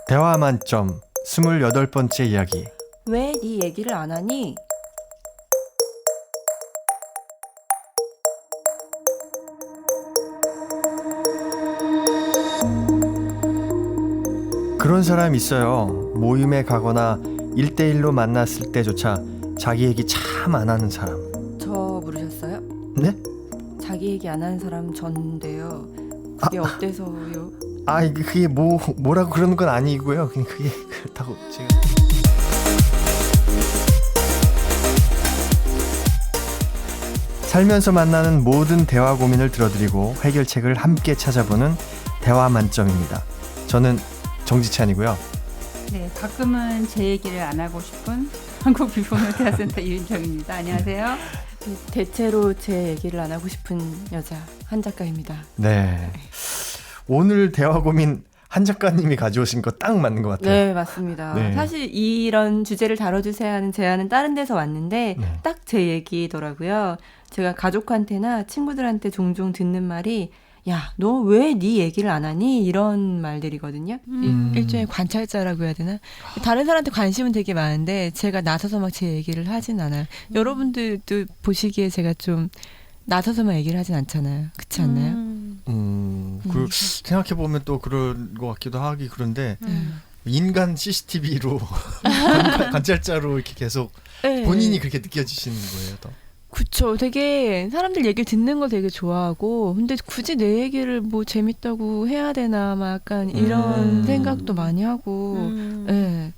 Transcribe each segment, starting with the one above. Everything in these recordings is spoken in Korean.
대화 만점 28번째 이야기. 왜 네 얘기를 안 하니? 그런 사람 있어요. 모임에 가거나 1대1로 만났을 때조차 자기 얘기 참 안 하는 사람. 저 물으셨어요? 네? 자기 얘기 안 하는 사람 전데요. 그게 어때서요? 그게 뭐라고 그러는 건 아니고요. 그냥 그게 그렇다고 제가. 살면서 만나는 모든 대화 고민을 들어드리고 해결책을 함께 찾아보는 대화 만점입니다. 저는 정지찬이고요. 네, 가끔은 제 얘기를 안 하고 싶은 한국 비포널 대화센터 이윤정입니다. 안녕하세요. 대체로 제 얘기를 안 하고 싶은 여자 한 작가입니다. 네. 오늘 대화 고민 한 작가님이 가져오신 거 딱 맞는 것 같아요. 네, 맞습니다. 네. 사실 이런 주제를 다뤄주세요 하는 제안은 다른 데서 왔는데 네. 딱 제 얘기더라고요. 제가 가족한테나 친구들한테 종종 듣는 말이 야, 너 왜 네 얘기를 안 하니? 이런 말들이거든요. 일종의 관찰자라고 해야 되나? 다른 사람한테 관심은 되게 많은데 제가 나서서 막 제 얘기를 하진 않아요. 여러분들도 보시기에 제가 좀 나서서만 얘기를 하진 않잖아요. 그렇지 않나요? 생각해보면 또 그런 것 같기도 하기 그런데 인간 CCTV로 관찰자로 이렇게 계속 네. 본인이 그렇게 느껴지시는 거예요, 더. 그쵸. 되게 사람들 얘기를 듣는 걸 되게 좋아하고 근데 굳이 내 얘기를 뭐 재밌다고 해야 되나 막 약간 이런 생각도 많이 하고 예.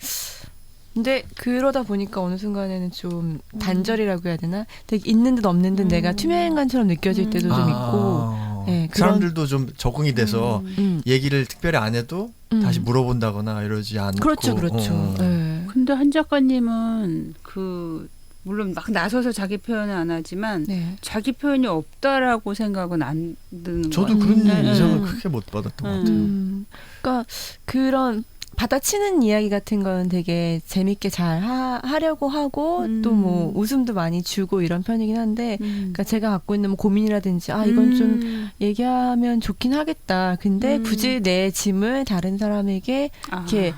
근데 그러다 보니까 어느 순간에는 좀 단절이라고 해야 되나? 되게 있는 듯 없는 듯 내가 투명 인간처럼 느껴질 때도 좀 있고 예, 사람들도 좀 적응이 돼서 얘기를 특별히 안 해도 다시 음. 물어본다거나 이러지 않고. 그렇죠. 예. 근데 한 작가님은 물론 막 나서서 자기 표현은 안 하지만 네. 자기 표현이 없다라고 생각은 안 드는 저도 것 그런 같아요. 인상을 크게 못 받았던 것 같아요. 그러니까 그런 받아치는 이야기 같은 건 되게 재밌게 잘 하려고 하고 또 뭐 웃음도 많이 주고 이런 편이긴 한데 그러니까 제가 갖고 있는 뭐 고민이라든지 이건 좀 얘기하면 좋긴 하겠다. 근데 굳이 내 짐을 다른 사람에게 이렇게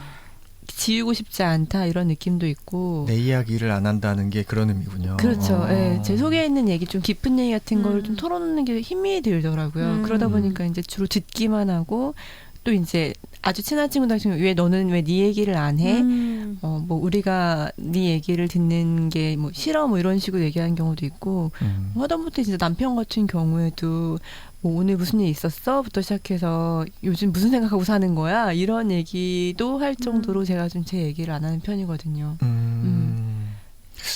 지우고 싶지 않다 이런 느낌도 있고. 내 이야기를 안 한다는 게 그런 의미군요. 그렇죠. 예, 제 속에 있는 얘기 좀 깊은 얘기 같은 거를 좀 털어놓는 게 힘이 들더라고요. 그러다 보니까 이제 주로 듣기만 하고 또 이제 아주 친한 친구들 왜 너는 왜 네 얘기를 안 해? 뭐 우리가 네 얘기를 듣는 게 뭐 싫어 뭐 이런 식으로 얘기하는 경우도 있고 하다못해 진짜 남편 같은 경우에도 뭐 오늘 무슨 일 있었어?부터 시작해서 요즘 무슨 생각하고 사는 거야? 이런 얘기도 할 정도로 제가 좀 제 얘기를 안 하는 편이거든요.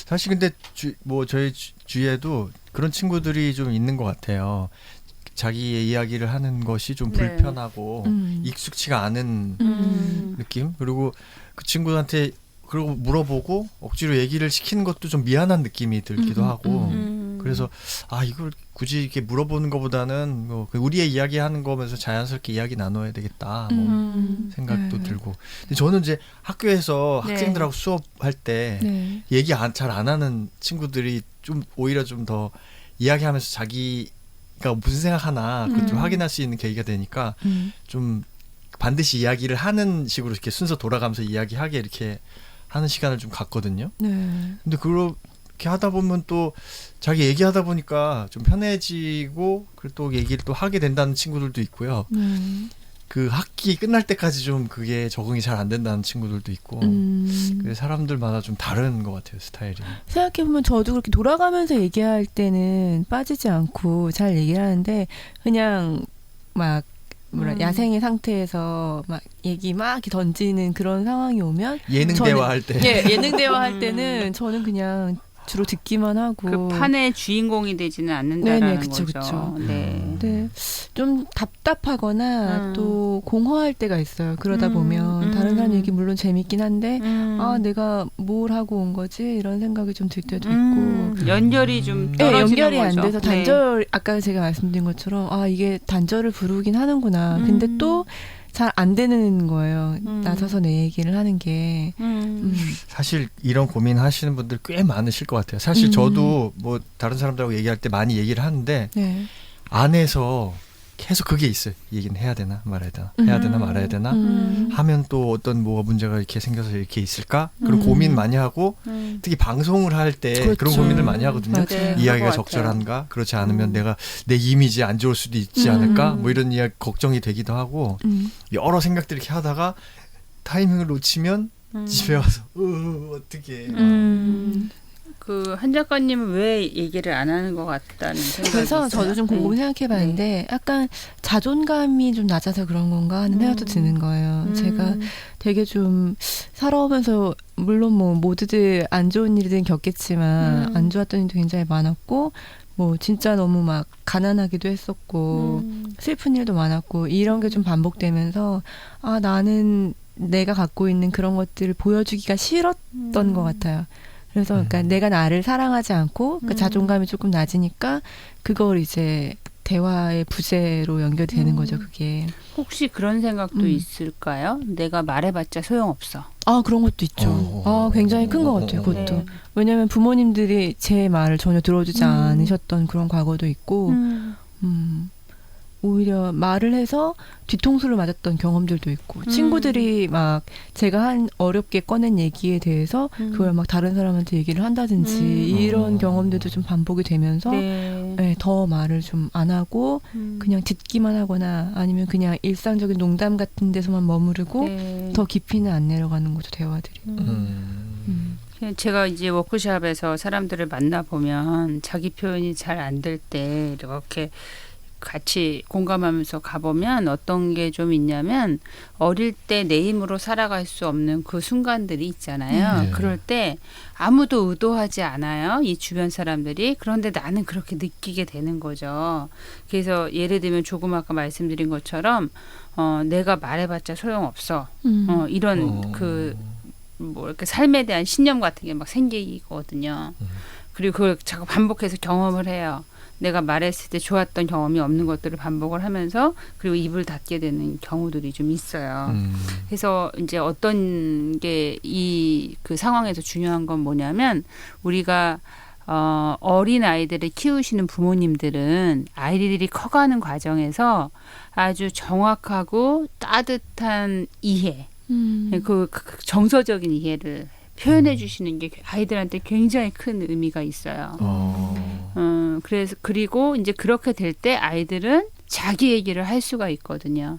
사실 근데 저희 주위에도 그런 친구들이 좀 있는 것 같아요. 자기의 이야기를 하는 것이 좀 불편하고 익숙치가 않은 느낌? 그리고 그 친구한테 그리고 물어보고 억지로 얘기를 시키는 것도 좀 미안한 느낌이 들기도 하고 그래서 이걸 굳이 이렇게 물어보는 것보다는 뭐 우리의 이야기하는 거면서 자연스럽게 이야기 나눠야 되겠다 뭐 생각도 들고 근데 저는 이제 학교에서 학생들하고 수업할 때 얘기 잘 안 하는 친구들이 좀 오히려 좀 더 이야기하면서 자기가 무슨 생각하나 그걸 좀 확인할 수 있는 계기가 되니까 좀 반드시 이야기를 하는 식으로 이렇게 순서 돌아가면서 이야기하게 이렇게 하는 시간을 좀 갖거든요. 근데 그렇게 하다 보면 또 자기 얘기하다 보니까 좀 편해지고 그리고 또 얘기를 또 하게 된다는 친구들도 있고요. 그 학기 끝날 때까지 좀 그게 적응이 잘 안 된다는 친구들도 있고 그래서 사람들마다 좀 다른 것 같아요, 스타일이. 생각해보면 저도 그렇게 돌아가면서 얘기할 때는 빠지지 않고 잘 얘기를 하는데 그냥 막 야생의 상태에서 막 얘기 막 이렇게 던지는 그런 상황이 오면 예능 대화할 때. 예능 대화할 때는 저는 그냥 주로 듣기만 하고 그 판의 주인공이 되지는 않는다라는 그쵸, 거죠. 그쵸. 네. 좀 답답하거나 또 공허할 때가 있어요. 그러다 보면 다른 사람 얘기 물론 재밌긴 한데 내가 뭘 하고 온 거지? 이런 생각이 좀 들 때도 있고 연결이 좀 떨어지는 연결이 거죠. 안 돼서 단절 아까 제가 말씀드린 것처럼 이게 단절을 부르긴 하는구나. 근데 또 잘 안 되는 거예요. 나서서 내 얘기를 하는 게. 사실 이런 고민 하시는 분들 꽤 많으실 것 같아요. 사실 저도 뭐 다른 사람들하고 얘기할 때 많이 얘기를 하는데 안에서 계속 그게 있어요. 이 얘기는 해야 되나 말아야 되나 해야 되나 말아야 되나 하면 또 어떤 뭐가 문제가 이렇게 생겨서 이렇게 있을까 그런 고민 많이 하고 특히 방송을 할 때 그렇죠. 그런 고민을 많이 하거든요. 맞아요. 이야기가 그런 것 적절한가 그렇지 않으면 내가 내 이미지 안 좋을 수도 있지 않을까 뭐 이런 이야기 걱정이 되기도 하고 여러 생각들 이렇게 하다가 타이밍을 놓치면 집에 와서 어떻게 그 한 작가님은 왜 얘기를 안 하는 것 같다는 생각이 그래서 있어요? 저도 좀 곰곰이 생각해봤는데 약간 자존감이 좀 낮아서 그런 건가 하는 생각도 드는 거예요. 제가 되게 좀 살아오면서 물론 뭐 모두들 안 좋은 일들은 겪겠지만 안 좋았던 일도 굉장히 많았고 뭐 진짜 너무 막 가난하기도 했었고 슬픈 일도 많았고 이런 게 좀 반복되면서 아 나는 내가 갖고 있는 그런 것들을 보여주기가 싫었던 것 같아요. 그래서 그러니까 내가 나를 사랑하지 않고 그러니까 자존감이 조금 낮으니까 그걸 이제 대화의 부재로 연결되는 거죠. 그게. 혹시 그런 생각도 있을까요? 내가 말해봤자 소용없어. 아 그런 것도 있죠. 아 굉장히 큰 것 같아요. 그것도. 왜냐하면 부모님들이 제 말을 전혀 들어주지 않으셨던 그런 과거도 있고 오히려 말을 해서 뒤통수를 맞았던 경험들도 있고 친구들이 막 제가 한 어렵게 꺼낸 얘기에 대해서 그걸 막 다른 사람한테 얘기를 한다든지 이런 경험들도 좀 반복이 되면서 네, 더 말을 좀 안 하고 그냥 듣기만 하거나 아니면 그냥 일상적인 농담 같은 데서만 머무르고 더 깊이는 안 내려가는 거죠 대화들이. 제가 이제 워크숍에서 사람들을 만나보면 자기 표현이 잘 안 될 때 이렇게 같이 공감하면서 가보면 어떤 게 좀 있냐면 어릴 때 내 힘으로 살아갈 수 없는 그 순간들이 있잖아요. 그럴 때 아무도 의도하지 않아요. 이 주변 사람들이. 그런데 나는 그렇게 느끼게 되는 거죠. 그래서 예를 들면 조금 아까 말씀드린 것처럼 내가 말해봤자 소용없어. 이런 뭐 이렇게 삶에 대한 신념 같은 게 막 생기거든요. 그리고 그걸 자꾸 반복해서 경험을 해요. 내가 말했을 때 좋았던 경험이 없는 것들을 반복을 하면서 그리고 입을 닫게 되는 경우들이 좀 있어요. 그래서 이제 어떤 게 이 그 상황에서 중요한 건 뭐냐면 우리가 어린 아이들을 키우시는 부모님들은 아이들이 커가는 과정에서 아주 정확하고 따뜻한 이해, 그 정서적인 이해를 표현해 주시는 게 아이들한테 굉장히 큰 의미가 있어요. 그래서 그리고 이제 그렇게 될 때 아이들은 자기 얘기를 할 수가 있거든요.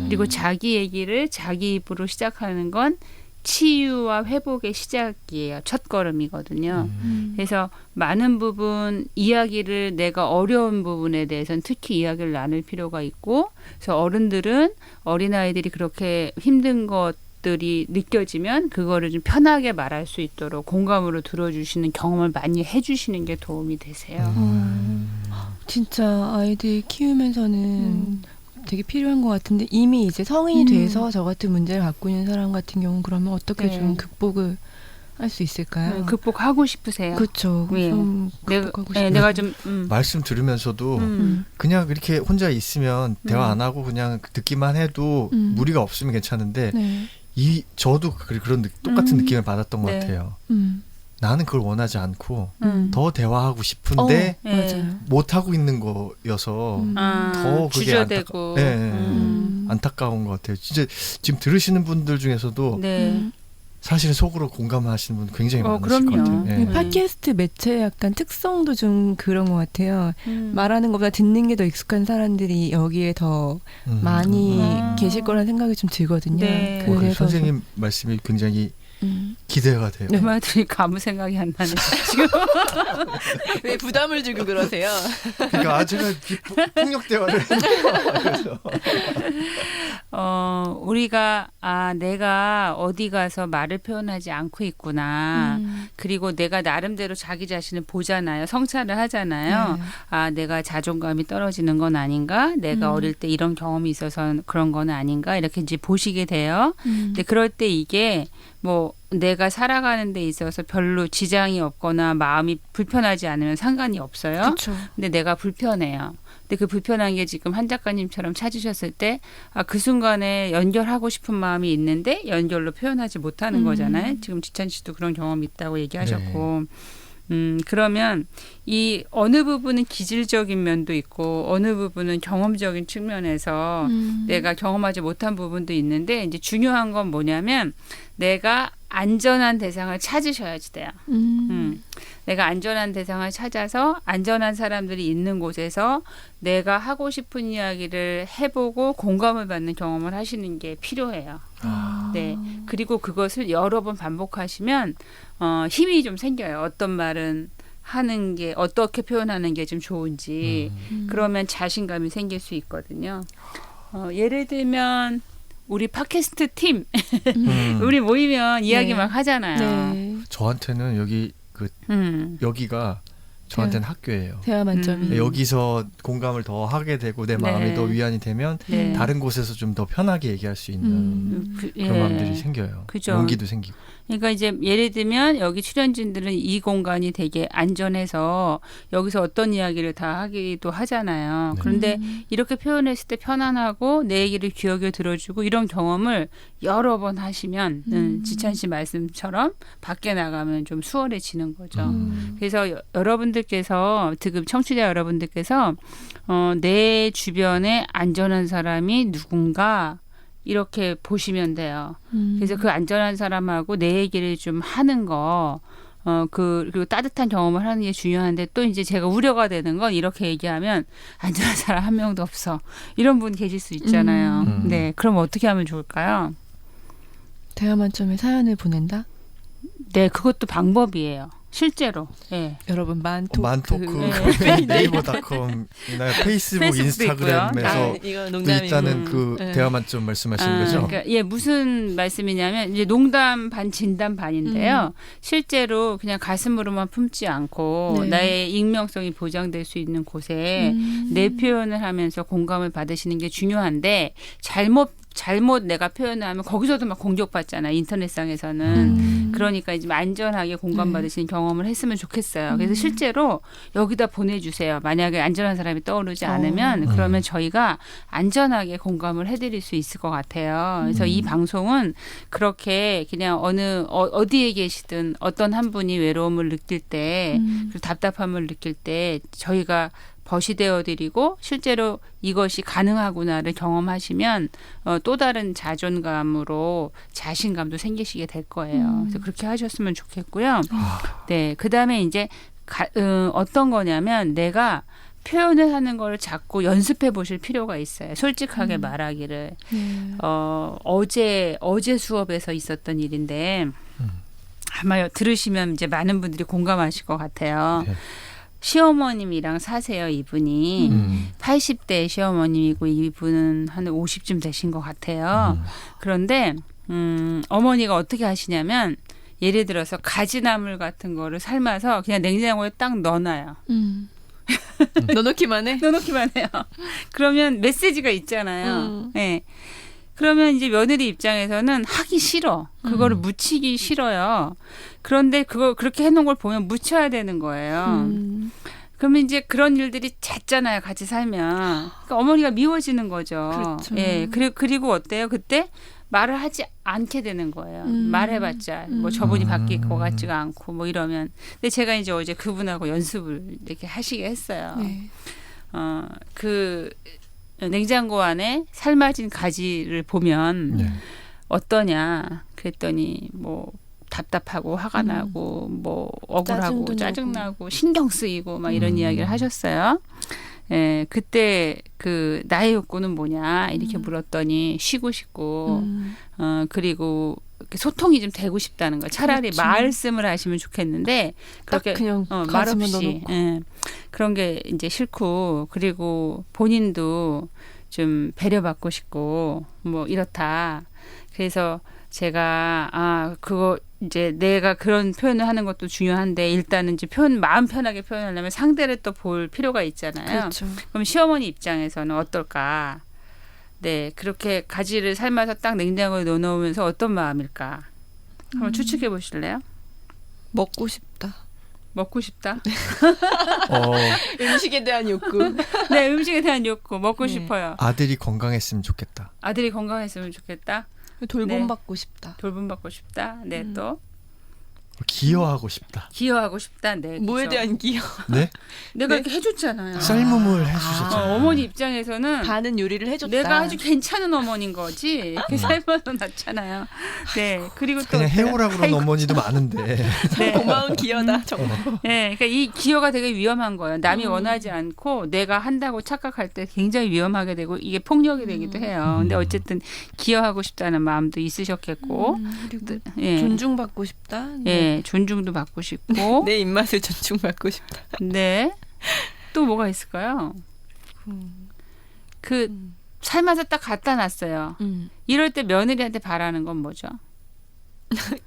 그리고 자기 얘기를 자기 입으로 시작하는 건 치유와 회복의 시작이에요. 첫걸음이거든요. 그래서 많은 부분 이야기를 내가 어려운 부분에 대해서는 특히 이야기를 나눌 필요가 있고 그래서 어른들은 어린아이들이 그렇게 힘든 것들이 느껴지면 그거를 좀 편하게 말할 수 있도록 공감으로 들어주시는 경험을 많이 해주시는 게 도움이 되세요. 진짜 아이들 키우면서는 되게 필요한 것 같은데 이미 이제 성인이 돼서 저 같은 문제를 갖고 있는 사람 같은 경우는 그러면 어떻게 좀 극복을 할 수 있을까요? 극복하고 싶으세요? 그렇죠. 좀 극복하고 싶어요. 내가 좀 말씀 들으면서도 그냥 이렇게 혼자 있으면 대화 안 하고 그냥 듣기만 해도 무리가 없으면 괜찮은데 저도 그런 똑같은 느낌을 받았던 것 같아요. 나는 그걸 원하지 않고 더 대화하고 싶은데 못 하고 있는 거여서 더 그게 주저되고 안타까운 것 같아요. 진짜 지금 들으시는 분들 중에서도 사실은 속으로 공감하시는 분 굉장히 많으실 것 같아요. 팟캐스트 매체의 약간 특성도 좀 그런 것 같아요. 말하는 것보다 듣는 게 더 익숙한 사람들이 여기에 더 많이 계실 거라는 생각이 좀 들거든요. 그래서 선생님 말씀이 굉장히 기대가 돼요. 그 말 들으니까 아무 생각이 안 나네. 지금 왜 부담을 주고 그러세요? 그러니까 제가 폭력 대화를 그래서. 우리가 내가 어디 가서 말을 표현하지 않고 있구나. 그리고 내가 나름대로 자기 자신을 보잖아요. 성찰을 하잖아요. 내가 자존감이 떨어지는 건 아닌가? 내가 어릴 때 이런 경험이 있어서 그런 건 아닌가? 이렇게 이제 보시게 돼요. 근데 그럴 때 이게 뭐 내가 살아가는 데 있어서 별로 지장이 없거나 마음이 불편하지 않으면 상관이 없어요. 그쵸. 근데 내가 불편해요. 근데 그 불편한 게 지금 한 작가님처럼 찾으셨을 때 그 순간에 연결하고 싶은 마음이 있는데 연결로 표현하지 못하는 거잖아요. 지금 지찬 씨도 그런 경험이 있다고 얘기하셨고 그러면 이 어느 부분은 기질적인 면도 있고 어느 부분은 경험적인 측면에서 내가 경험하지 못한 부분도 있는데 이제 중요한 건 뭐냐면 내가 안전한 대상을 찾으셔야지 돼요. 내가 안전한 대상을 찾아서 안전한 사람들이 있는 곳에서 내가 하고 싶은 이야기를 해보고 공감을 받는 경험을 하시는 게 필요해요. 네. 그리고 그것을 여러 번 반복하시면 힘이 좀 생겨요. 어떤 말은 하는 게 어떻게 표현하는 게 좀 좋은지 그러면 자신감이 생길 수 있거든요. 예를 들면 우리 팟캐스트 팀 우리 모이면 이야기 네. 막 하잖아요. 네. 저한테는 여기가 저한테는 학교예요. 대화 만점이. 여기서 공감을 더 하게 되고 내 마음이 네. 더 위안이 되면 네. 다른 곳에서 좀 더 편하게 얘기할 수 있는 그런 마음들이 생겨요. 그죠. 용기도 생기고. 그러니까 이제 예를 들면 여기 출연진들은 이 공간이 되게 안전해서 여기서 어떤 이야기를 다 하기도 하잖아요. 네. 그런데 이렇게 표현했을 때 편안하고 내 얘기를 귀하게 들어주고 이런 경험을 여러 번 하시면 지찬 씨 말씀처럼 밖에 나가면 좀 수월해지는 거죠. 그래서 여러분들께서 지금 청취자 여러분들께서 내 주변에 안전한 사람이 누군가 이렇게 보시면 돼요. 그래서 그 안전한 사람하고 내 얘기를 좀 하는 거, 그리고 따뜻한 경험을 하는 게 중요한데 또 이제 제가 우려가 되는 건 이렇게 얘기하면 안전한 사람 한 명도 없어. 이런 분 계실 수 있잖아요. 네. 그럼 어떻게 하면 좋을까요? 대화 만점에 사연을 보낸다? 네. 그것도 방법이에요. 실제로. 네. 여러분 만토크. 네이버닷컴이나 페이스북, 페이스북도 인스타그램에서 이거 또 농담이고. 있다는 그 네. 대화 만점 말씀하시는 거죠? 그러니까 무슨 말씀이냐면 이제 농담 반 진담 반인데요. 실제로 그냥 가슴으로만 품지 않고 네. 나의 익명성이 보장될 수 있는 곳에 내 표현을 하면서 공감을 받으시는 게 중요한데 잘못 내가 표현을 하면 거기서도 막 공격받잖아. 인터넷상에서는. 그러니까 이제 안전하게 공감받으시는 경험을 했으면 좋겠어요. 그래서 실제로 여기다 보내주세요. 만약에 안전한 사람이 떠오르지 않으면 그러면 저희가 안전하게 공감을 해드릴 수 있을 것 같아요. 그래서 이 방송은 그렇게 그냥 어디에 계시든 어떤 한 분이 외로움을 느낄 때 그리고 답답함을 느낄 때 저희가 벗이 되어드리고 실제로 이것이 가능하구나를 경험하시면 또 다른 자존감으로 자신감도 생기시게 될 거예요. 그래서 그렇게 하셨으면 좋겠고요. 네, 그다음에 이제 어떤 거냐면 내가 표현을 하는 걸 자꾸 연습해 보실 필요가 있어요. 솔직하게 말하기를. 어제 수업에서 있었던 일인데 아마 들으시면 이제 많은 분들이 공감하실 것 같아요. 네. 시어머님이랑 사세요, 이분이. 80대 시어머님이고 이분은 한 50쯤 되신 것 같아요. 그런데 어머니가 어떻게 하시냐면 예를 들어서 가지나물 같은 거를 삶아서 그냥 냉장고에 딱 넣어놔요. 넣어놓기만 해? 넣어놓기만 해요. 그러면 메시지가 있잖아요. 네. 그러면 이제 며느리 입장에서는 하기 싫어. 그거를 묻히기 싫어요. 그런데 그렇게 해놓은 걸 보면 묻혀야 되는 거예요. 그러면 이제 그런 일들이 잦잖아요. 같이 살면. 그러니까 어머니가 미워지는 거죠. 그렇죠. 예. 그리고 어때요? 그때 말을 하지 않게 되는 거예요. 말해봤자 뭐 저분이 바뀔 것 같지가 않고 뭐 이러면. 근데 제가 이제 어제 그분하고 연습을 이렇게 하시게 했어요. 네. 그 냉장고 안에 삶아진 가지를 보면 네. 어떠냐 그랬더니 뭐 답답하고 화가 나고 뭐 억울하고 짜증나고 신경 쓰이고 막 이런 이야기를 하셨어요. 예, 그때 그 나의 욕구는 뭐냐 이렇게 물었더니 쉬고 싶고 그리고 소통이 좀 되고 싶다는 거. 차라리 그렇죠. 말씀을 하시면 좋겠는데 그렇게 그냥 말 없이 그런 게 이제 싫고 그리고 본인도 좀 배려받고 싶고 뭐 이렇다. 그래서 제가 그거 이제 내가 그런 표현을 하는 것도 중요한데 일단은 이제 마음 편하게 표현하려면 상대를 또 볼 필요가 있잖아요. 그렇죠. 그럼 시어머니 입장에서는 어떨까? 네, 그렇게 가지를 삶아서 딱 냉장고에 넣어놓으면서 어떤 마음일까? 한번 추측해 보실래요? 먹고 싶다. 먹고 싶다. 음식에 대한 욕구. 네, 음식에 대한 욕구 먹고 네. 싶어요. 아들이 건강했으면 좋겠다. 아들이 건강했으면 좋겠다. 돌봄받고 싶다. 돌봄받고 싶다. 네, 또 기여하고 싶다. 기여하고 싶다. 네. 뭐에 그죠. 대한 기여? 네? 내가 네? 이렇게 해줬잖아요. 쌀무물 해주셨잖아요. 어머니 입장에서는 반은 요리를 해줬다. 내가 아주 괜찮은 어머니인 거지. 이렇게 삶아서 놨잖아요. 네. 그리고 또 그냥 해오라고 그러는 아이고. 어머니도 많은데. 네. 고마운 기여다. 정말. 네, 그러니까 이 기여가 되게 위험한 거예요. 남이 원하지 않고 내가 한다고 착각할 때 굉장히 위험하게 되고 이게 폭력이 되기도 해요. 근데 어쨌든 기여하고 싶다는 마음도 있으셨겠고, 그리고 예, 존중받고 싶다. 예, 존중도 받고 싶고, 내 입맛을 존중받고 싶다. 네, 또 뭐가 있을까요? 그 삶아서 딱 갖다 놨어요. 이럴 때 며느리한테 바라는 건 뭐죠?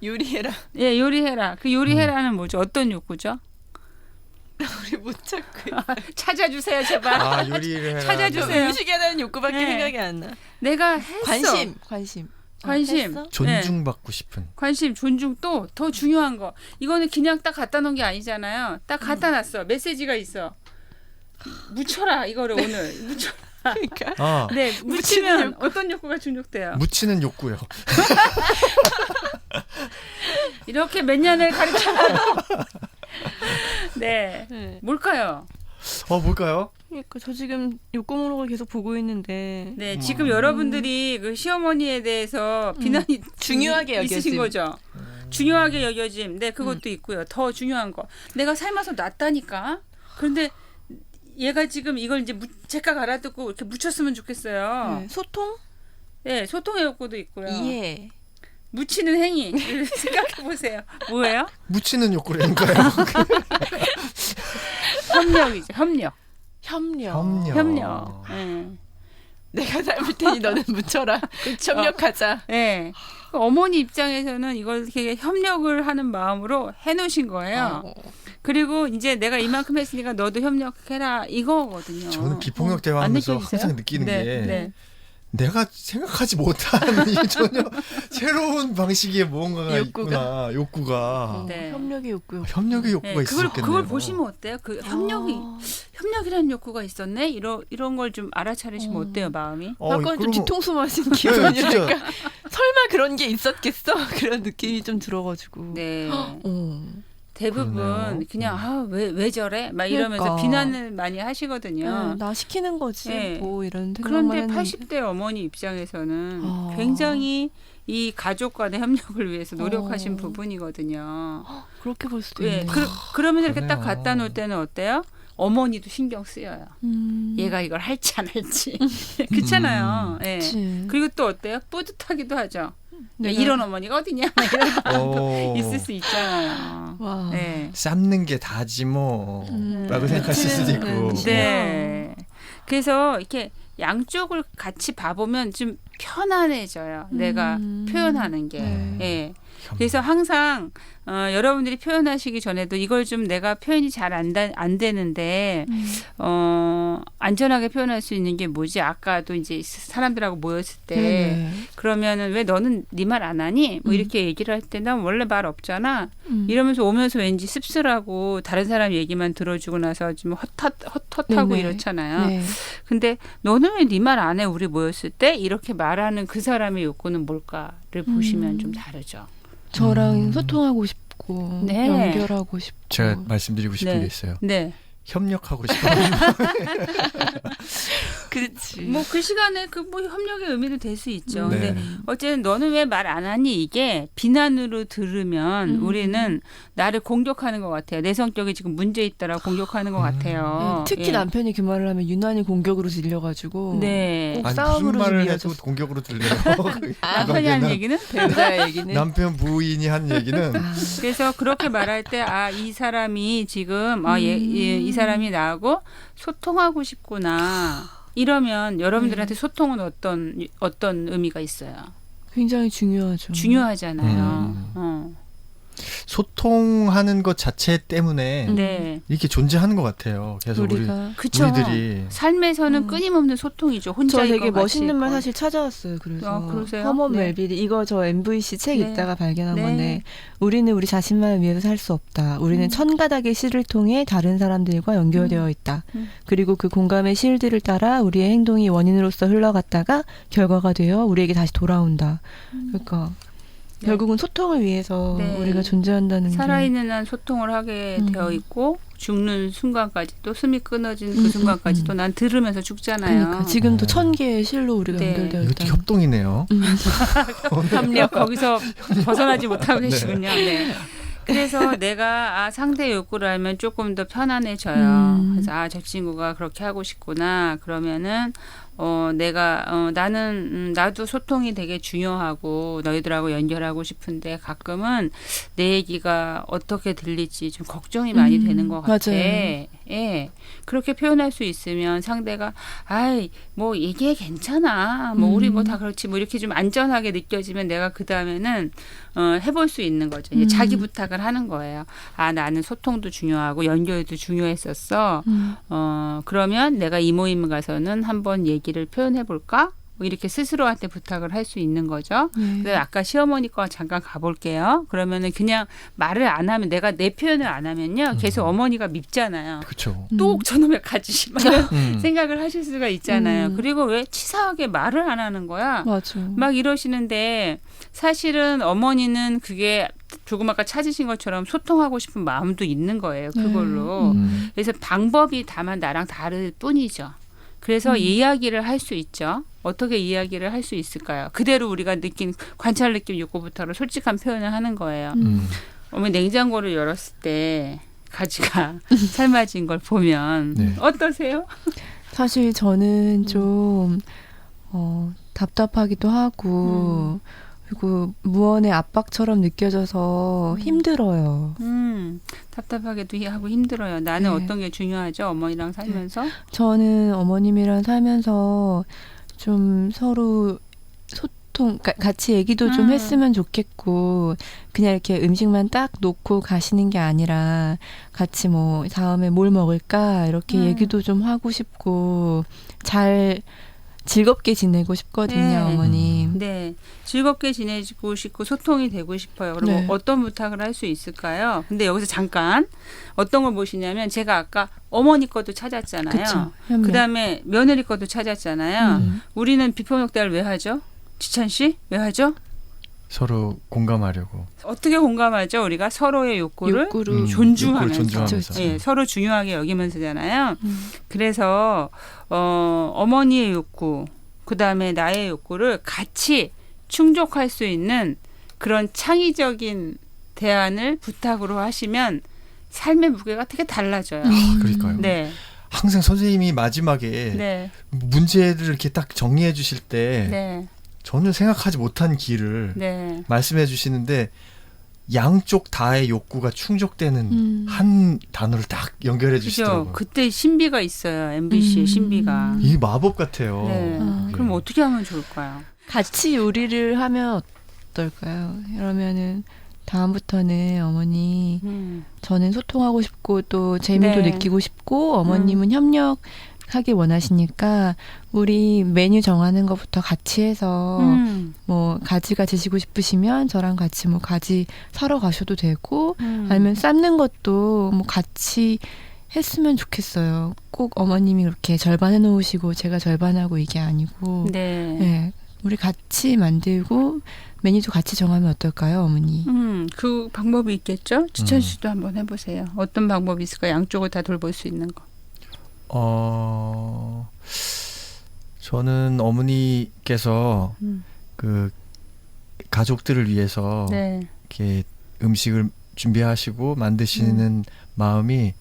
요리해라. 예, 요리해라. 그 요리해라는 뭐죠? 어떤 욕구죠? 우리 못 찾고. 찾아주세요, 제발. 아, 요리를 해라. 찾아주세요. 음식에 대한 욕구밖에 네. 생각이 안 나. 내가 했어. 관심. 관심. 했어? 존중받고 싶은. 관심, 존중 또 더 중요한 거. 이거는 그냥 딱 갖다 놓은 게 아니잖아요. 딱 갖다 놨어. 메시지가 있어. 묻혀라 이거를 오늘. 묻혀라. 그러니까. 아, 네, 묻히면 어떤 욕구가 충족돼요? 묻히는 욕구요. 이렇게 몇 년을 가르쳐. 네. 네. 뭘까요? 뭘까요? 그러니까 저 지금 욕구목록을 계속 보고 있는데 네, 지금 여러분들이 그 시어머니에 대해서 비난이 중요하게 있으신 여겨짐. 거죠. 중요하게 여겨짐. 네, 그것도 있고요. 더 중요한 거. 내가 삶아서 놨다니까. 그런데 얘가 지금 이걸 이제 제가 알아듣고 이렇게 묻혔으면 좋겠어요. 네. 소통, 네, 소통의 욕구도 있고요. 이해. 묻히는 행위. 생각해 보세요. 뭐예요? 묻히는 욕구라니까요. 협력이죠. 협력. 협력. 네. 내가 삶을 테니 너는 묻혀라. 협력하자. 네. 어머니 입장에서는 이걸 이렇게 협력을 하는 마음으로 해놓으신 거예요. 그리고 이제 내가 이만큼 했으니까 너도 협력해라 이거거든요. 저는 비폭력 안 대화하면서 느껴지세요? 항상 느끼는 네, 게 네. 내가 생각하지 못한 이 전혀 새로운 방식의 무언가가 있구나. 욕구가. 네. 협력의 욕구. 협력의 욕구가 네, 있을 수 있겠네요. 그걸 보시면 어때요? 그 협력이라는 욕구가 있었네. 이런 걸 좀 알아차리시면 어때요, 마음이? 약간 좀 그러면- 뒤통수 맞은 네, 기분이랄까. 진짜. 설마 그런 게 있었겠어? 그런 느낌이 좀 들어가지고. 네. 대부분 그러네요. 그냥 왜 저래? 막 이러면서 그러니까. 비난을 많이 하시거든요. 나 시키는 거지. 네. 뭐 이런 생각만 그런데 했는데. 80대 어머니 입장에서는 아. 굉장히 이 가족 간의 협력을 위해서 노력하신 어. 부분이거든요. 그렇게 볼 수도 예, 있네. 그러면서 이렇게 딱 그러네요. 갖다 놓을 때는 어때요? 어머니도 신경 쓰여요. 얘가 이걸 할지 안 할지. 그렇잖아요. 예. 그치. 그리고 또 어때요? 뿌듯하기도 하죠. 야, 내가- 이런 어머니가 어디냐? 막 이런 어. 있을 수 있잖아요. 와. 네. 삶는 게 다지 뭐. 라고 생각하실 수도 있고. 네. 그래서 이렇게 양쪽을 같이 봐보면 좀 편안해져요. 내가 표현하는 게. 네. 예. 그래서 항상 여러분들이 표현하시기 전에도 이걸 좀 내가 표현이 잘 안 되는데 안전하게 표현할 수 있는 게 뭐지? 아까도 이제 사람들하고 모였을 때 네네. 그러면은 왜 너는 네 말 안 하니? 뭐 이렇게 얘기를 할 때 난 원래 말 없잖아. 음. 이러면서 오면서 왠지 씁쓸하고 다른 사람 얘기만 들어주고 나서 좀 헛헛하고 네네. 이렇잖아요. 네. 근데 너는 왜 네 말 안 해? 우리 모였을 때 이렇게 말하는 그 사람의 욕구는 뭘까를 보시면 좀 다르죠. 저랑 소통하고 싶고 네. 연결하고 싶고. 제가 말씀드리고 싶은 네. 게 있어요. 네. 협력하고 싶어요. 그렇지. 뭐 그 시간에 그 뭐 협력의 의미도 될 수 있죠. 네. 근데 어쨌든 너는 왜 말 안 하니 이게 비난으로 들으면 우리는 나를 공격하는 것 같아요. 내 성격이 지금 문제 있다라고 공격하는 것 같아요. 특히 예. 남편이 그 말을 하면 유난히 공격으로 들려가지고. 네. 꼭 아니, 무슨 싸움으로 말을 좀 해도 이어졌어. 공격으로 들려요. 남편이 하는 얘기는 배우자의 얘기는. 남편 부인이 한 얘기는 그래서 그렇게 말할 때 이 사람이 지금 이 사람이 나하고 소통하고 싶구나. 이러면 여러분들한테 소통은 어떤 의미가 있어요? 굉장히 중요하죠. 중요하잖아요. 소통하는 것 자체 때문에 네. 이렇게 존재하는 것 같아요. 계속 우리가. 그쵸. 우리들이 삶에서는 끊임없는 소통이죠. 혼자 저 있건 되게 같이 멋있는 말 있건. 사실 찾아왔어요. 그래서 그러세요? 허먼 네. 멜빌이 이거 저 MVC 책 네. 읽다가 발견한 네. 건데 우리는 우리 자신만을 위해서 살 수 없다. 우리는 천 가닥의 실을 통해 다른 사람들과 연결되어 있다. 그리고 그 공감의 실들을 따라 우리의 행동이 원인으로서 흘러갔다가 결과가 되어 우리에게 다시 돌아온다. 그러니까 결국은 소통을 위해서 네. 우리가 존재한다는 게 살아있는 한 소통을 하게 되어 있고 죽는 순간까지 또 숨이 끊어진 그 순간까지 또 난 들으면서 죽잖아요. 그러니까 지금도 1000개의 실로 우리가 네. 연결되어 이것도 있다. 협동이네요. 협력 거기서 벗어나지 못하고 네. 계시군요. 네. 그래서 내가 상대 욕구를 알면 조금 더 편안해져요. 그래서 저 친구가 그렇게 하고 싶구나. 그러면은 나도 소통이 되게 중요하고 너희들하고 연결하고 싶은데 가끔은 내 얘기가 어떻게 들릴지 좀 걱정이 많이 되는 것 같아. 맞아요. 예. 그렇게 표현할 수 있으면 상대가 뭐 얘기해 괜찮아. 뭐 우리 뭐 다 그렇지. 뭐 이렇게 좀 안전하게 느껴지면 내가 그 다음에는 해볼 수 있는 거죠. 이제 자기 부탁을 하는 거예요. 나는 소통도 중요하고 연결도 중요했었어. 그러면 내가 이 모임 가서는 한번 얘기를 표현해 볼까? 뭐 이렇게 스스로한테 부탁을 할 수 있는 거죠. 그래서 아까 시어머니 거 잠깐 가볼게요. 그러면은 그냥 말을 안 하면 내가 내 표현을 안 하면요. 계속 어머니가 밉잖아요. 그렇죠. 또 저놈의 가지 막 이런 생각을 하실 수가 있잖아요. 그리고 왜 치사하게 말을 안 하는 거야? 맞아. 막 이러시는데 사실은 어머니는 그게 조금 아까 찾으신 것처럼 소통하고 싶은 마음도 있는 거예요. 그걸로. 그래서 방법이 다만 나랑 다를 뿐이죠. 그래서 이야기를 할 수 있죠. 어떻게 이야기를 할 수 있을까요? 그대로 우리가 느낀 관찰 느낌 욕구부터로 솔직한 표현을 하는 거예요. 어머니 냉장고를 열었을 때 가지가 삶아진 걸 보면 네. 어떠세요? 사실 저는 좀 답답하기도 하고 그리고 무언의 압박처럼 느껴져서 힘들어요. 답답하게도 하고 힘들어요. 나는 네. 어떤 게 중요하죠? 어머니랑 살면서? 저는 어머님이랑 살면서 좀 서로 소통, 같이 얘기도 좀 했으면 좋겠고, 그냥 이렇게 음식만 딱 놓고 가시는 게 아니라, 같이 뭐, 다음에 뭘 먹을까, 이렇게 얘기도 좀 하고 싶고, 즐겁게 지내고 싶거든요, 네. 어머님. 네. 즐겁게 지내고 싶고 소통이 되고 싶어요. 그리고 네. 어떤 부탁을 할 수 있을까요? 근데 여기서 잠깐 어떤 걸 보시냐면 제가 아까 어머니 것도 찾았잖아요. 그쵸. 그다음에 며느리 것도 찾았잖아요. 우리는 비폭력대화를 왜 하죠? 지찬 씨? 왜 하죠? 서로 공감하려고. 어떻게 공감하죠? 우리가 서로의 욕구를 존중하면서. 존중하면서. 예, 서로 중요하게 여기면서잖아요. 그래서 어머니의 욕구, 그다음에 나의 욕구를 같이 충족할 수 있는 그런 창의적인 대안을 부탁으로 하시면 삶의 무게가 되게 달라져요. 그러니까요. 네. 항상 선생님이 마지막에 네. 문제를 이렇게 딱 정리해 주실 때 네. 전혀 생각하지 못한 길을 네. 말씀해 주시는데 양쪽 다의 욕구가 충족되는 한 단어를 딱 연결해 그죠. 주시더라고요. 그때 신비가 있어요. MBC의 신비가. 이 마법 같아요. 네. 예. 그럼 어떻게 하면 좋을까요? 같이 요리를 하면 어떨까요? 그러면은 다음부터는 어머니 저는 소통하고 싶고 또 재미도 네. 느끼고 싶고 어머님은 협력하길 원하시니까 우리 메뉴 정하는 것부터 같이 해서 뭐 가지가 드시고 싶으시면 저랑 같이 뭐 가지 사러 가셔도 되고 아니면 삶는 것도 뭐 같이 했으면 좋겠어요. 꼭 어머님이 그렇게 절반 해놓으시고 제가 절반하고 이게 아니고 네. 네. 우리 같이 만들고 메뉴도 같이 정하면 어떨까요, 어머니? 그 방법이 있겠죠? 지찬 씨도 한번 해보세요. 어떤 방법이 있을까? 양쪽을 다 돌볼 수 있는 거. 저는 어머니께서 그 가족들을 위해서 네. 이렇게 음식을 준비하시고 만드시는 마음이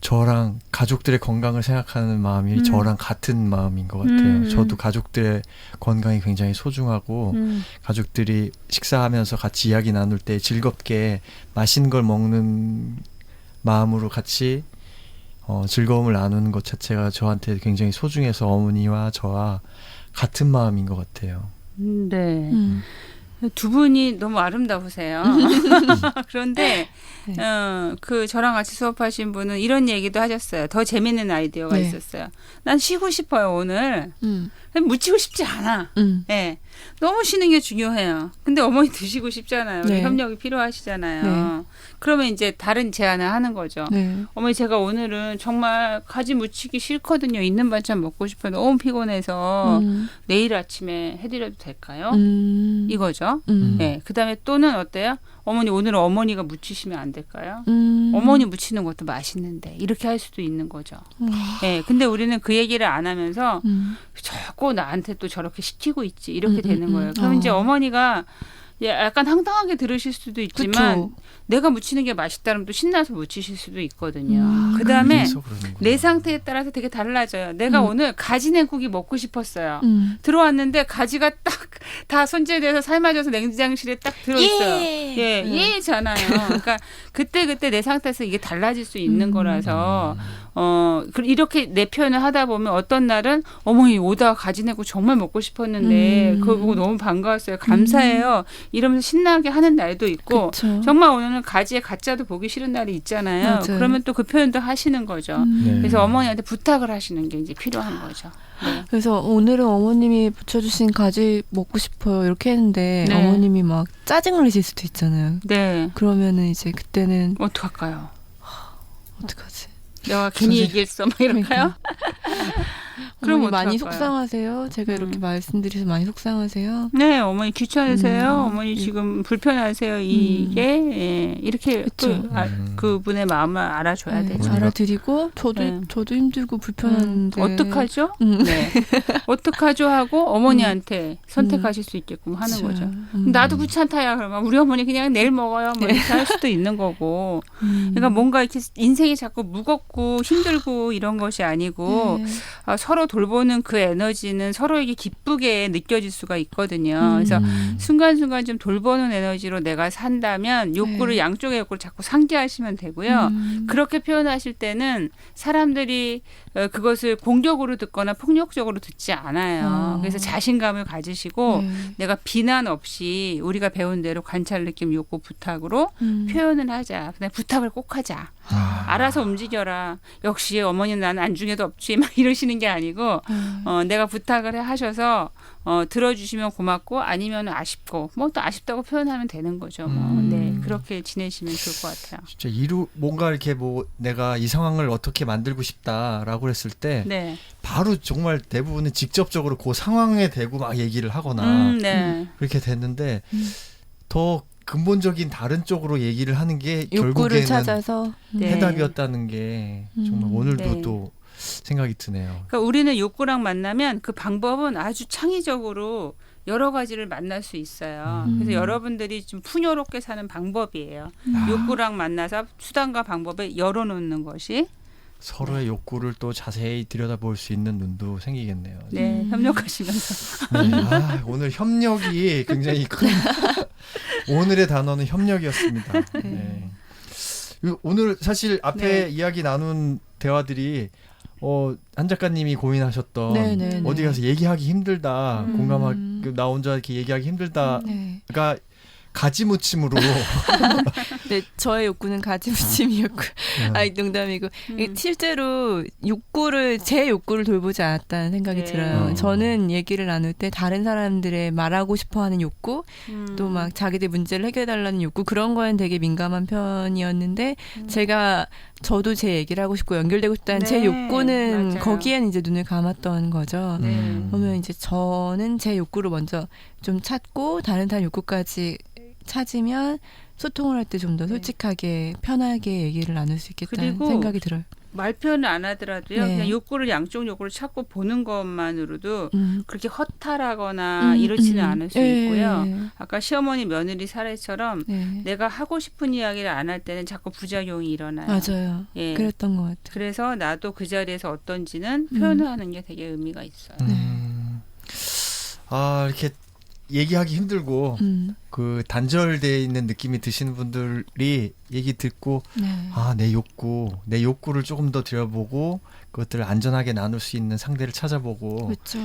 저랑 가족들의 건강을 생각하는 마음이 저랑 같은 마음인 것 같아요. 저도 가족들의 건강이 굉장히 소중하고 가족들이 식사하면서 같이 이야기 나눌 때 즐겁게 맛있는 걸 먹는 마음으로 같이 즐거움을 나누는 것 자체가 저한테 굉장히 소중해서 어머니와 저와 같은 마음인 것 같아요. 네. 두 분이 너무 아름다우세요. 그런데 네. 그 저랑 같이 수업하신 분은 이런 얘기도 하셨어요. 더 재밌는 아이디어가 네. 있었어요. 난 쉬고 싶어요 오늘. 묻히고 싶지 않아. 네. 너무 쉬는 게 중요해요. 근데 어머니 드시고 싶잖아요. 우리 네. 협력이 필요하시잖아요. 네. 그러면 이제 다른 제안을 하는 거죠. 네. 어머니 제가 오늘은 정말 가지 무치기 싫거든요. 있는 반찬 먹고 싶어요. 너무 피곤해서 내일 아침에 해드려도 될까요? 이거죠. 네. 그다음에 또는 어때요? 어머니 오늘은 어머니가 무치시면 안 될까요? 어머니 무치는 것도 맛있는데 이렇게 할 수도 있는 거죠. 네. 근데 우리는 그 얘기를 안 하면서 자꾸 나한테 또 저렇게 시키고 있지 이렇게 되는 거예요. 그럼 이제 어머니가 약간 황당하게 들으실 수도 있지만 그쵸. 내가 무치는 게 맛있다면 또 신나서 무치실 수도 있거든요. 그다음에 그래서 그러는구나. 내 상태에 따라서 되게 달라져요. 내가 오늘 가지냉국이 먹고 싶었어요. 들어왔는데 가지가 딱 다 손질돼서 삶아져서 냉장실에 딱 들어있어요. 예잖아요. 그러니까 그때 내 상태에서 이게 달라질 수 있는 거라서 이렇게 내 표현을 하다 보면 어떤 날은 어머니 오다가 가지냉국 정말 먹고 싶었는데 그거 보고 너무 반가웠어요. 감사해요. 이러면서 신나게 하는 날도 있고 그쵸. 정말 오늘은 가지에 가짜도 보기 싫은 날이 있잖아요. 맞아요. 그러면 또 그 표현도 하시는 거죠. 네. 그래서 어머니한테 부탁을 하시는 게 이제 필요한 거죠. 네. 그래서 오늘은 어머님이 부쳐주신 가지 먹고 싶어요 이렇게 했는데 네. 어머님이 막 짜증을 내실 수도 있잖아요. 네. 그러면은 이제 그때는 어떡할까요? 어떡하지? 내가 괜히 얘기했어 막 이럴까요? 그럼 어머니 많이 어떡할까요? 속상하세요? 제가 이렇게 말씀드려서 많이 속상하세요? 네, 어머니 귀찮으세요? 어머니 지금 불편하세요? 이게 예, 이렇게 그쵸. 그분의 마음을 알아줘야 네, 되죠. 알아드리고 네. 저도 힘들고 불편한데 어떡하죠? 네. 어떡하죠 하고 어머니한테 선택하실 수 있게끔 하는 그쵸. 거죠. 나도 귀찮다야 그러면 우리 어머니 그냥 내일 먹어요. 뭐 이렇게 할 수도 있는 거고. 그러니까 뭔가 이렇게 인생이 자꾸 무겁고 힘들고 이런 것이 아니고 네. 서로 돌보는 그 에너지는 서로에게 기쁘게 느껴질 수가 있거든요. 그래서 순간순간 좀 돌보는 에너지로 내가 산다면 욕구를 네. 양쪽의 욕구를 자꾸 상기하시면 되고요. 그렇게 표현하실 때는 사람들이 그것을 공격으로 듣거나 폭력적으로 듣지 않아요. 그래서 자신감을 가지시고 네. 내가 비난 없이 우리가 배운 대로 관찰, 느낌, 욕구, 부탁으로 표현을 하자. 그다음에 부탁을 꼭 하자. 알아서 움직여라. 역시 어머니는 나는 안중에도 없지. 막 이러시는 게 아니고 내가 부탁을 하셔서 들어주시면 고맙고 아니면 아쉽고 뭐 또 아쉽다고 표현하면 되는 거죠. 뭐. 네, 그렇게 지내시면 좋을 것 같아요. 진짜 뭔가 이렇게 뭐 내가 이 상황을 어떻게 만들고 싶다라고 했을 때 네. 바로 정말 대부분은 직접적으로 그 상황에 대고 막 얘기를 하거나 네. 그렇게 됐는데 더 근본적인 다른 쪽으로 얘기를 하는 게 욕구를 결국에는 찾아서 네. 해답이었다는 게 정말 오늘도 네. 또 생각이 드네요. 그러니까 우리는 욕구랑 만나면 그 방법은 아주 창의적으로 여러 가지를 만날 수 있어요. 그래서 여러분들이 좀 풍요롭게 사는 방법이에요. 욕구랑 만나서 수단과 방법을 열어놓는 것이 서로의 욕구를 또 자세히 들여다볼 수 있는 눈도 생기겠네요. 네, 협력하시면서. 네, 오늘 협력이 굉장히 큰 오늘의 단어는 협력이었습니다. 네. 오늘 사실 앞에 네. 이야기 나눈 대화들이 한 작가님이 고민하셨던 네네네. 어디 가서 얘기하기 힘들다, 나 혼자 이렇게 얘기하기 힘들다가 네. 가지무침으로 네, 저의 욕구는 가지무침이었고, 아니 농담이고 실제로 제 욕구를 돌보지 않았다는 생각이 네. 들어요. 저는 얘기를 나눌 때 다른 사람들의 말하고 싶어하는 욕구, 또 막 자기들 문제를 해결해달라는 욕구 그런 거에는 되게 민감한 편이었는데 저도 제 얘기를 하고 싶고 연결되고 싶다는 네, 제 욕구는 맞아요. 거기엔 이제 눈을 감았던 거죠. 그러면 이제 저는 제 욕구를 먼저 좀 찾고 다른 사람 욕구까지 찾으면 소통을 할 때 좀 더 솔직하게 편하게 얘기를 나눌 수 있겠다는 그리고 생각이 들어요. 말 표현을 안 하더라도요. 네. 그냥 양쪽 욕구를 찾고 보는 것만으로도 그렇게 허탈하거나 이렇지는 않을 수 있고요. 아까 시어머니 며느리 사례처럼 네. 내가 하고 싶은 이야기를 안 할 때는 자꾸 부작용이 일어나요. 맞아요. 예. 그랬던 것 같아요. 그래서 나도 그 자리에서 어떤지는 표현을 하는 게 되게 의미가 있어요. 이렇게 얘기하기 힘들고 그 단절돼 있는 느낌이 드시는 분들이 얘기 듣고 네. 내 욕구를 조금 더 들여보고 그것들을 안전하게 나눌 수 있는 상대를 찾아보고 그렇죠.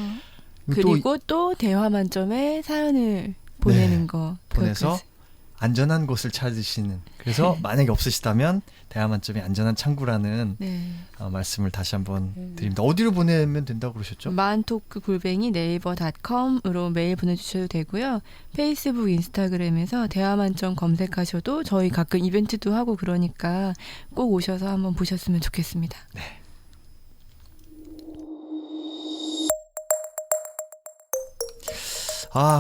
그리고 또 대화 만점에 사연을 보내는 거 보내서 그것까지. 안전한 곳을 찾으시는. 그래서 만약에 없으시다면 대화만점이 안전한 창구라는 네. 말씀을 다시 한번 드립니다. 어디로 보내면 된다고 그러셨죠? 마흔토크@naver.com으로 메일 보내주셔도 되고요. 페이스북, 인스타그램에서 대화만점 검색하셔도 저희 가끔 이벤트도 하고 그러니까 꼭 오셔서 한번 보셨으면 좋겠습니다. 네.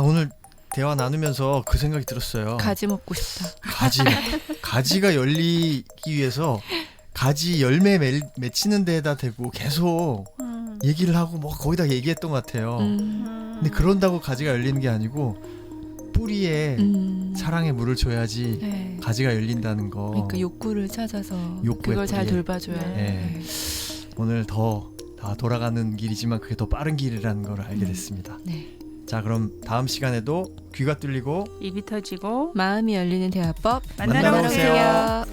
오늘 대화 나누면서 그 생각이 들었어요. 가지 먹고 싶다. 가지가 열리기 위해서 가지 열매 맺히는 데에다 대고 계속 얘기를 하고 뭐 거기다 얘기했던 것 같아요. 근데 그런다고 가지가 열리는 게 아니고 뿌리에 사랑의 물을 줘야지 네. 가지가 열린다는 거. 그러니까 욕구를 찾아서 욕구의 그걸 잘 뿌리에. 돌봐줘야 네. 돼. 오늘 더 돌아가는 길이지만 그게 더 빠른 길이라는 걸 알게 됐습니다. 네. 자, 그럼 다음 시간에도 귀가 뚫리고 입이 터지고 마음이 열리는 대화법 만나러 오세요. 오세요.